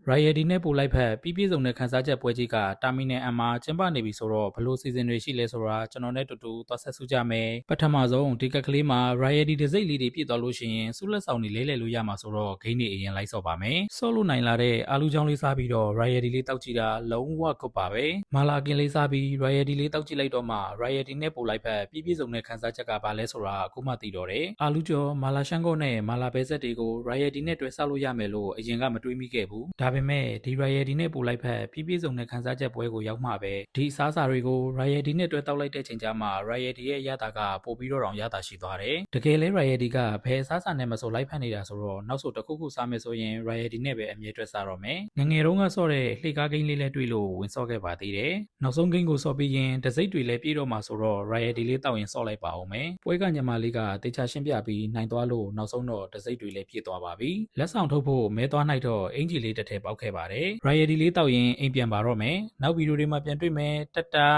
Riety နဲ့ပို့လိုက်ဖက်ပြီးပြည့်စုံတဲ့ခန်းစားချက်ပွဲကြီးကတာမီနယ်အမှာကျင်းပနေပြီဆိုတော့ဘလို့စီစဉ်တွေရှိလဲဆိုတာကျွန်တော်နဲ့တူတူသွားဆက်စုကြမယ်ပထမဆုံးဒီကက်ကလေးမှာ Riety တစ်စိတ်လေးတွေပြည့်သွားလို့ရှိရင်စုလက်ဆောင်တွေလဲလှယ်လို့ရမှာဆိုတော့ဂိမ်းတွေအရင်လိုက်ဆော့ပါမယ်ဆော့လို့နိုင်လာတဲ့အာလူချောင်းလေးစားပြီးတော့ Riety လေးတောက်ကြည့်တာလုံးဝကုတ်ပါပဲမာလာကင်လေးစားပြီး Riety လေးတောက်ကြည့်လိုက်တော့မှ Riety နဲ့ပို့လိုက်ဖက်ပြီးပြည့်စုံတဲ့ခန်းစားချက်ကဘာလဲဆိုတာအခုမှသိတော့တယ်အာလူကျော်မာလာရှန်ကောနဲ့မာလာဘဲဆက်တွေကို Riety နဲ့တွဲဆောက်လို့ရမယ်လို့အရင်ကမတွေးမိခဲ့ဘူးဒါပေမဲ့ဒီ Riety နဲ့ပို့လိုက်ဖက်ပြီးပြည့်စုံတဲ့ခန်းစားချက်ပွဲကိုရောက်မှပဲဒီအစားအစာတွေကို Riety နဲ့တွဲတောက်လိုက်တဲ့ချိန်ကျမှ Riety ရဲ့ရတာကပို့ပြီးတော့ရတာရှိသွားတယ်တကယ်လဲ Riety ကဘယ်အစားအစာနဲ့မဆိုလိုက်ဖက်နေတာဆိုတော့နောက်ဆိုတစ်ခုခုစားမယ်ဆိုရင် Riety နဲ့ပဲအမြဲတွဲစားတော့မယ်ငငယ်တုန်းကဆော့တဲ့လှေကားဂိမ်းလေးလဲတွေ့လို့ဝင်ဆော့ခဲ့ပါသေးတယ်နောက်ဆုံးဂိမ်းကိုဆော့ပြီးရင်တစိမ့်တွေလဲပြေးတော့မှာဆိုတော့ Riety လေးတောက်ရင်ဆော့လိုက်ပါအောင်မယ်ပွဲကညမလေးကတေချာရှင်းပြပြီးနိုင်သွားလို့နောက်ဆုံးတော့တစိမ့်တွေလဲပြေးသွားပါပြီလက်ဆောင်ထုတ်ဖို့မဲသွားနိုင်တော့အင်ဂျီလေးတစ်ထည်ပေါက်ခဲ့ပါတယ် Riety လေးတောက်ရင်အိမ်ပြန်ပါတော့မယ်နောက်ဗီဒီယိုတွေမှာပြန်တွေ့မယ်တတာ